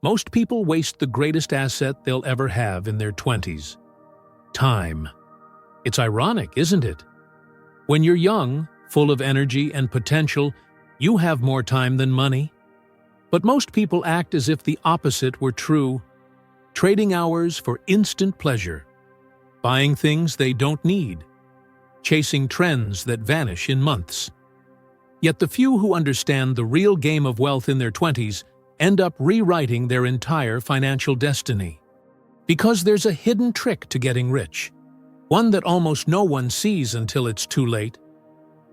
Most people waste the greatest asset they'll ever have in their 20s. Time. It's ironic, isn't it? When you're young, full of energy and potential, you have more time than money. But most people act as if the opposite were true, trading hours for instant pleasure, buying things they don't need, chasing trends that vanish in months. Yet the few who understand the real game of wealth in their 20s end up rewriting their entire financial destiny. Because there's a hidden trick to getting rich, one that almost no one sees until it's too late.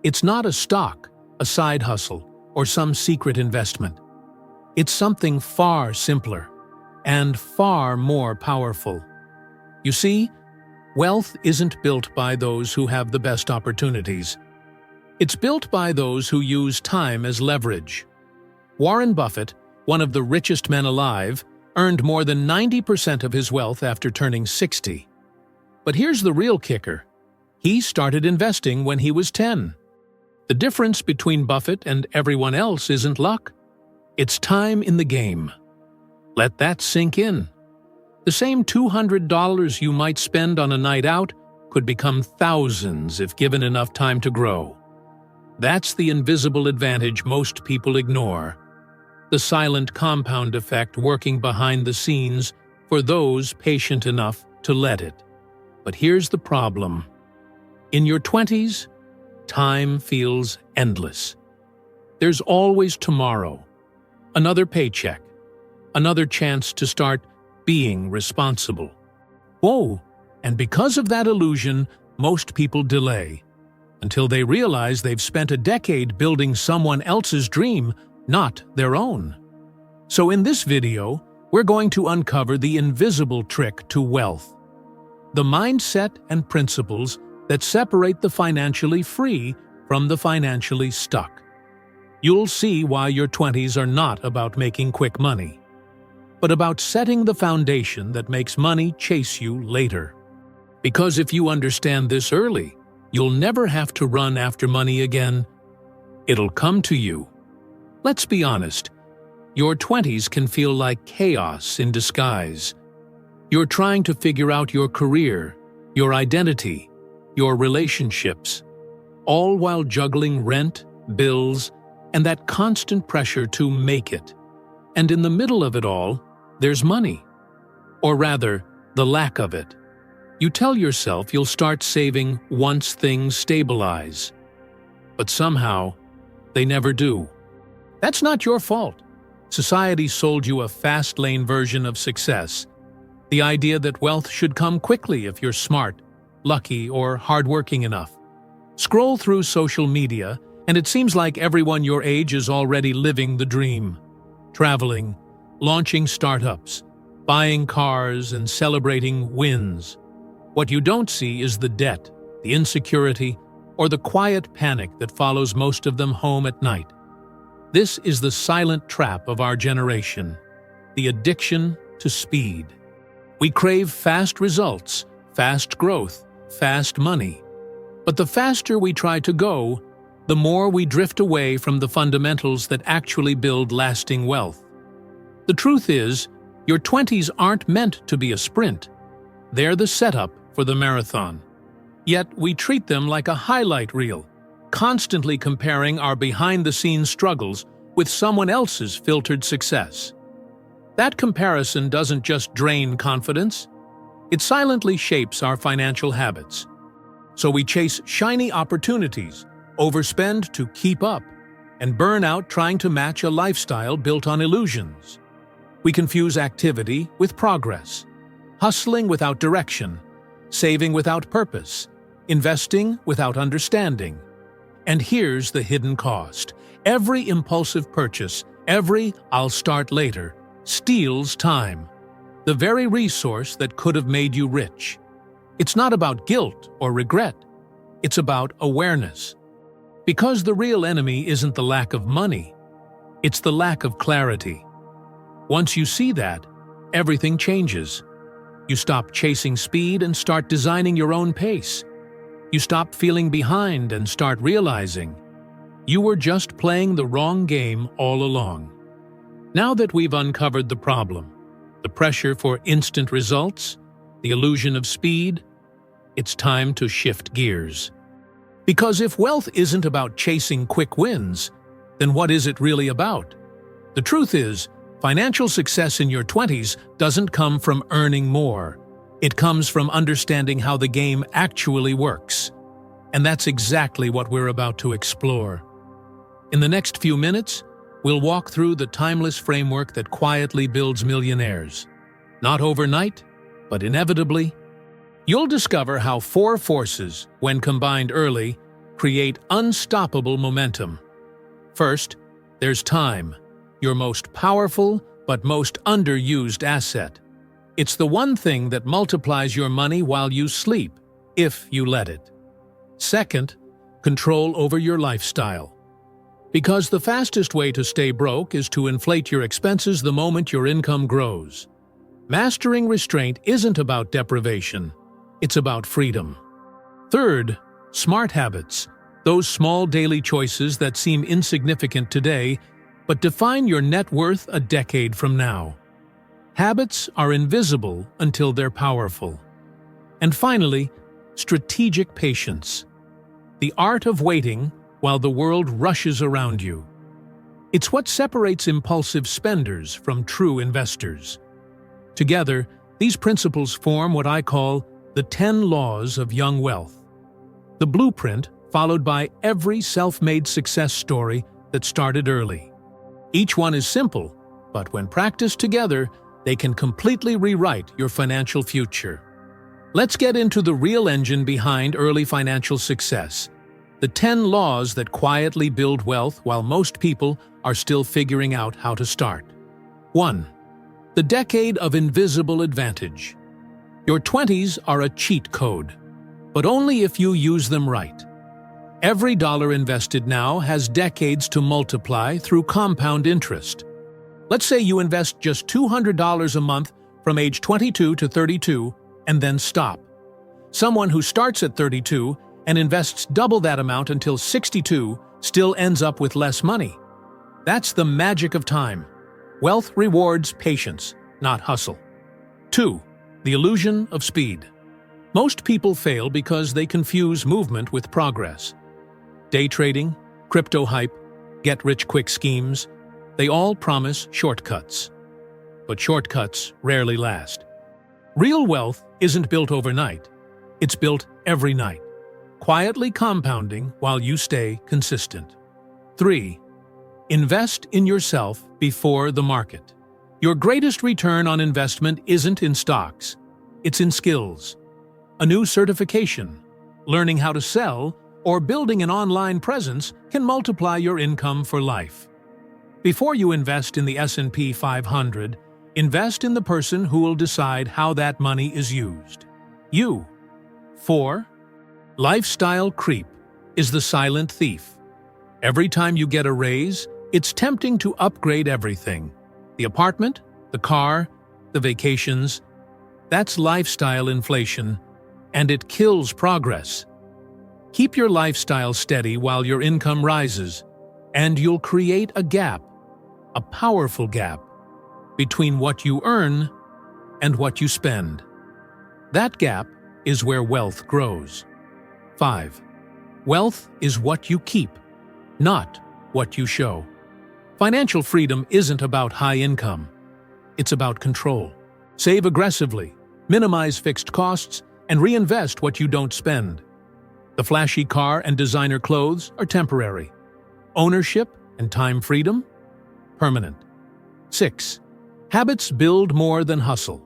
It's not a stock, a side hustle, or some secret investment. It's something far simpler and far more powerful. You see, wealth isn't built by those who have the best opportunities. It's built by those who use time as leverage. Warren Buffett, one of the richest men alive, earned more than 90% of his wealth after turning 60. But here's the real kicker. He started investing when he was 10. The difference between Buffett and everyone else isn't luck. It's time in the game. Let that sink in. The same $200 you might spend on a night out could become thousands if given enough time to grow. That's the invisible advantage most people ignore. The silent compound effect working behind the scenes for those patient enough to let it. But here's the problem. In your 20s, time feels endless. There's always tomorrow, another paycheck, another chance to start being responsible. Whoa! And because of that illusion, most people delay, until they realize they've spent a decade building someone else's dream, not their own. So in this video, we're going to uncover the invisible trick to wealth, the mindset and principles that separate the financially free from the financially stuck. You'll see why your 20s are not about making quick money, but about setting the foundation that makes money chase you later. Because if you understand this early, you'll never have to run after money again. It'll come to you. Let's be honest, your 20s can feel like chaos in disguise. You're trying to figure out your career, your identity, your relationships, all while juggling rent, bills, and that constant pressure to make it. And in the middle of it all, there's money. Or rather, the lack of it. You tell yourself you'll start saving once things stabilize. But somehow, they never do. That's not your fault. Society sold you a fast-lane version of success. The idea that wealth should come quickly if you're smart, lucky, or hardworking enough. Scroll through social media, and it seems like everyone your age is already living the dream. Traveling, launching startups, buying cars, and celebrating wins. What you don't see is the debt, the insecurity, or the quiet panic that follows most of them home at night. This is the silent trap of our generation, the addiction to speed. We crave fast results, fast growth, fast money. But the faster we try to go, the more we drift away from the fundamentals that actually build lasting wealth. The truth is, your 20s aren't meant to be a sprint. They're the setup for the marathon. Yet we treat them like a highlight reel, constantly comparing our behind-the-scenes struggles with someone else's filtered success. That comparison doesn't just drain confidence, it silently shapes our financial habits. So we chase shiny opportunities, overspend to keep up, and burn out trying to match a lifestyle built on illusions. We confuse activity with progress, hustling without direction, saving without purpose, investing without understanding. And here's the hidden cost. Every impulsive purchase, every "I'll start later," steals time, the very resource that could have made you rich. It's not about guilt or regret. It's about awareness. Because the real enemy isn't the lack of money, it's the lack of clarity. Once you see that, everything changes. You stop chasing speed and start designing your own pace. You stop feeling behind and start realizing you were just playing the wrong game all along. Now that we've uncovered the problem, the pressure for instant results, the illusion of speed, it's time to shift gears. Because if wealth isn't about chasing quick wins, then what is it really about? The truth is, financial success in your 20s doesn't come from earning more. It comes from understanding how the game actually works. And that's exactly what we're about to explore. In the next few minutes, we'll walk through the timeless framework that quietly builds millionaires. Not overnight, but inevitably. You'll discover how 4 forces, when combined early, create unstoppable momentum. First, there's time, your most powerful but most underused asset. It's the one thing that multiplies your money while you sleep, if you let it. Second, control over your lifestyle. Because the fastest way to stay broke is to inflate your expenses the moment your income grows. Mastering restraint isn't about deprivation, it's about freedom. Third, smart habits. Those small daily choices that seem insignificant today, but define your net worth a decade from now. Habits are invisible until they're powerful. And finally, strategic patience. The art of waiting while the world rushes around you. It's what separates impulsive spenders from true investors. Together, these principles form what I call the 10 laws of young wealth. The blueprint followed by every self-made success story that started early. Each one is simple, but when practiced together, they can completely rewrite your financial future. Let's get into the real engine behind early financial success. The 10 laws that quietly build wealth while most people are still figuring out how to start. 1. The decade of invisible advantage. Your 20s are a cheat code, but only if you use them right. Every dollar invested now has decades to multiply through compound interest. Let's say you invest just $200 a month from age 22 to 32 and then stop. Someone who starts at 32 and invests double that amount until 62 still ends up with less money. That's the magic of time. Wealth rewards patience, not hustle. 2. The illusion of speed. Most people fail because they confuse movement with progress. Day trading, crypto hype, get-rich-quick schemes, they all promise shortcuts. But shortcuts rarely last. Real wealth isn't built overnight. It's built every night, quietly compounding while you stay consistent. 3. Invest in yourself before the market. Your greatest return on investment isn't in stocks. It's in skills. A new certification, learning how to sell, or building an online presence can multiply your income for life. Before you invest in the S&P 500, invest in the person who will decide how that money is used. You. 4. Lifestyle creep is the silent thief. Every time you get a raise, it's tempting to upgrade everything. The apartment, the car, the vacations. That's lifestyle inflation, and it kills progress. Keep your lifestyle steady while your income rises, and you'll create a gap, a powerful gap, between what you earn and what you spend. That gap is where wealth grows. 5. Wealth is what you keep, not what you show. Financial freedom isn't about high income. It's about control. Save aggressively, minimize fixed costs, and reinvest what you don't spend. The flashy car and designer clothes are temporary. Ownership and time freedom? Permanent. 6. Habits build more than hustle.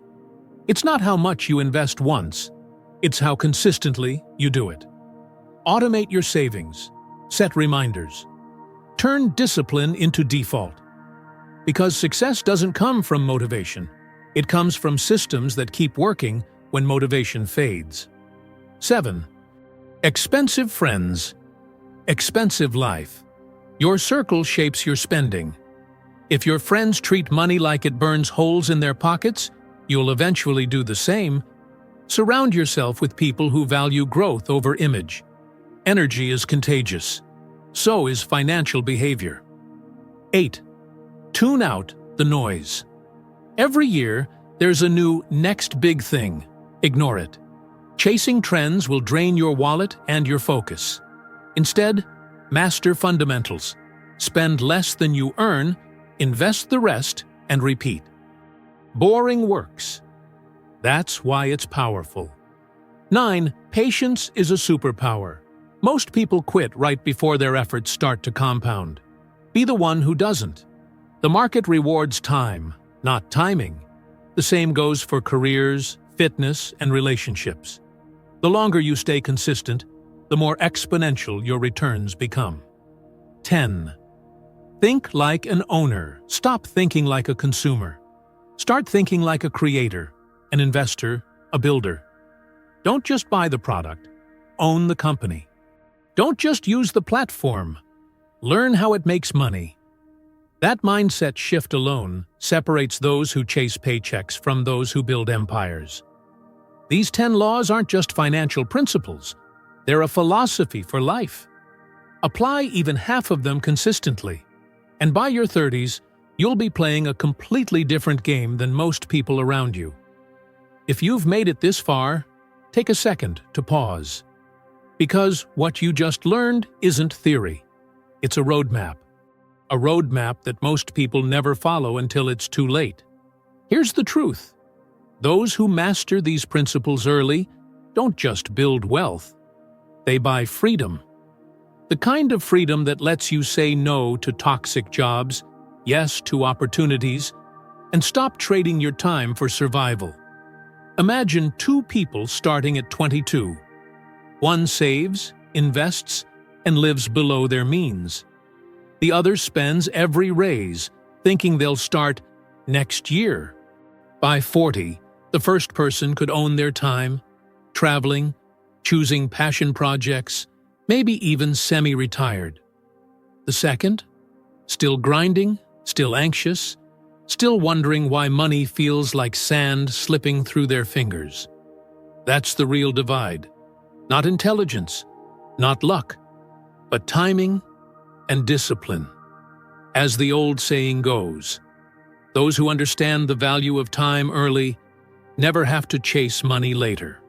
It's not how much you invest once, it's how consistently you do it. Automate your savings. Set reminders. Turn discipline into default. Because success doesn't come from motivation. It comes from systems that keep working when motivation fades. 7. Expensive friends. Expensive life. Your circle shapes your spending. If your friends treat money like it burns holes in their pockets, you'll eventually do the same. Surround yourself with people who value growth over image. Energy is contagious. So is financial behavior. 8. Tune out the noise. Every year, there's a new next big thing. Ignore it. Chasing trends will drain your wallet and your focus. Instead, master fundamentals. Spend less than you earn, invest the rest, and repeat. Boring works. That's why it's powerful. 9. Patience is a superpower. Most people quit right before their efforts start to compound. Be the one who doesn't. The market rewards time, not timing. The same goes for careers, fitness, and relationships. The longer you stay consistent, the more exponential your returns become. 10. Think like an owner. Stop thinking like a consumer. Start thinking like a creator, an investor, a builder. Don't just buy the product, own the company. Don't just use the platform, learn how it makes money. That mindset shift alone separates those who chase paychecks from those who build empires. These 10 laws aren't just financial principles, they're a philosophy for life. Apply even half of them consistently, and by your 30s, you'll be playing a completely different game than most people around you. If you've made it this far, take a second to pause. Because what you just learned isn't theory. It's a roadmap. A roadmap that most people never follow until it's too late. Here's the truth. Those who master these principles early don't just build wealth. They buy freedom. The kind of freedom that lets you say no to toxic jobs, yes to opportunities, and stop trading your time for survival. Imagine two people starting at 22. One saves, invests, and lives below their means. The other spends every raise, thinking they'll start next year. By 40, the first person could own their time, traveling, choosing passion projects, maybe even semi-retired. The second, still grinding, still anxious, still wondering why money feels like sand slipping through their fingers. That's the real divide. Not intelligence, not luck, but timing and discipline. As the old saying goes, those who understand the value of time early never have to chase money later.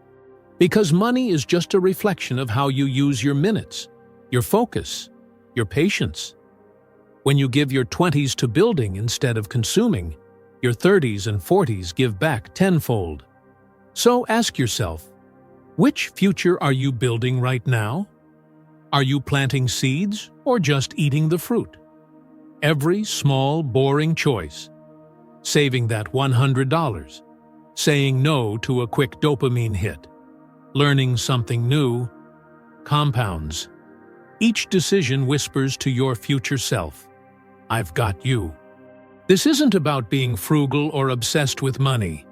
Because money is just a reflection of how you use your minutes, your focus, your patience. When you give your 20s to building instead of consuming, your 30s and 40s give back tenfold. So ask yourself, which future are you building right now? Are you planting seeds or just eating the fruit? Every small, boring choice, saving that $100, saying no to a quick dopamine hit, learning something new, compounds. Each decision whispers to your future self, I've got you. This isn't about being frugal or obsessed with money.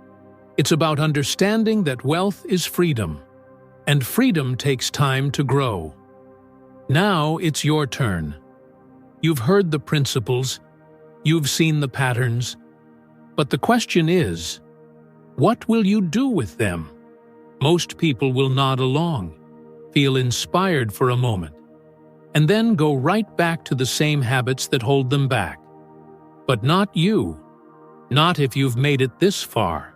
It's about understanding that wealth is freedom, and freedom takes time to grow. Now it's your turn. You've heard the principles, you've seen the patterns, but the question is, what will you do with them? Most people will nod along, feel inspired for a moment, and then go right back to the same habits that hold them back. But not you. Not if you've made it this far.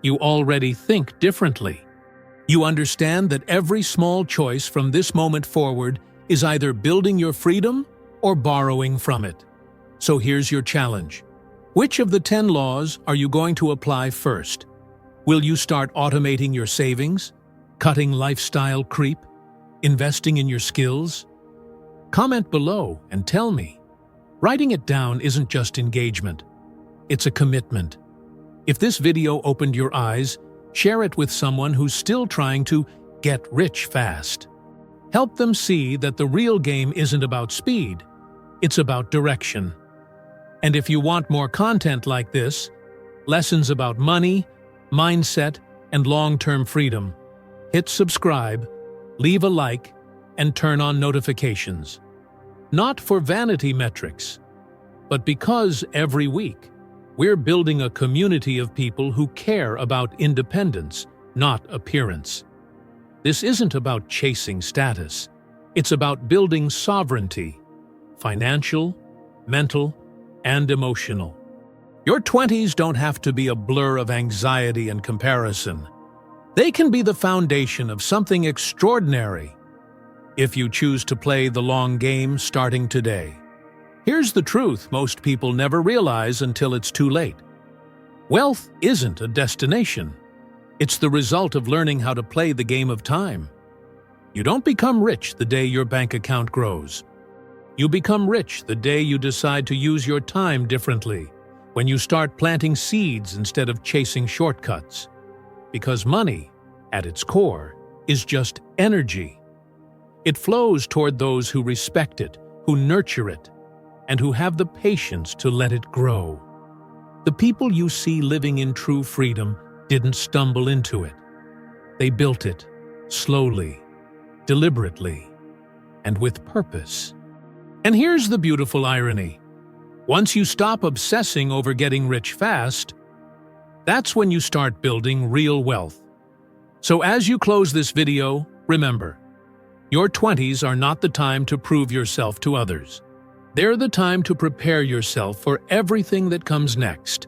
You already think differently. You understand that every small choice from this moment forward is either building your freedom or borrowing from it. So here's your challenge. Which of the 10 laws are you going to apply first? Will you start automating your savings, cutting lifestyle creep, investing in your skills? Comment below and tell me. Writing it down isn't just engagement. It's a commitment. If this video opened your eyes, share it with someone who's still trying to get rich fast. Help them see that the real game isn't about speed, it's about direction. And if you want more content like this, lessons about money, mindset, and long-term freedom, hit subscribe, leave a like, and turn on notifications. Not for vanity metrics, but because every week, we're building a community of people who care about independence, not appearance. This isn't about chasing status. It's about building sovereignty, financial, mental, and emotional. Your 20s don't have to be a blur of anxiety and comparison. They can be the foundation of something extraordinary if you choose to play the long game starting today. Here's the truth most people never realize until it's too late. Wealth isn't a destination. It's the result of learning how to play the game of time. You don't become rich the day your bank account grows. You become rich the day you decide to use your time differently, when you start planting seeds instead of chasing shortcuts. Because money, at its core, is just energy. It flows toward those who respect it, who nurture it, and who have the patience to let it grow. The people you see living in true freedom didn't stumble into it. They built it, slowly, deliberately, and with purpose. And here's the beautiful irony. Once you stop obsessing over getting rich fast, that's when you start building real wealth. So as you close this video, remember, your 20s are not the time to prove yourself to others. They're the time to prepare yourself for everything that comes next.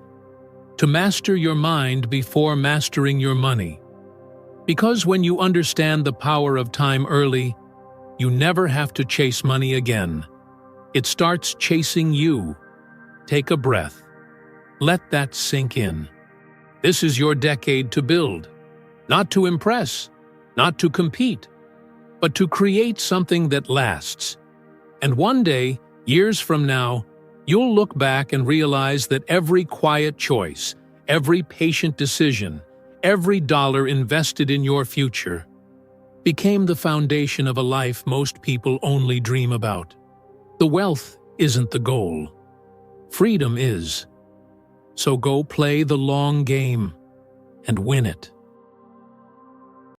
To master your mind before mastering your money. Because when you understand the power of time early, you never have to chase money again. It starts chasing you. Take a breath. Let that sink in. This is your decade to build. Not to impress, not to compete, but to create something that lasts. And one day, years from now, you'll look back and realize that every quiet choice, every patient decision, every dollar invested in your future became the foundation of a life most people only dream about. The wealth isn't the goal. Freedom is. So go play the long game and win it.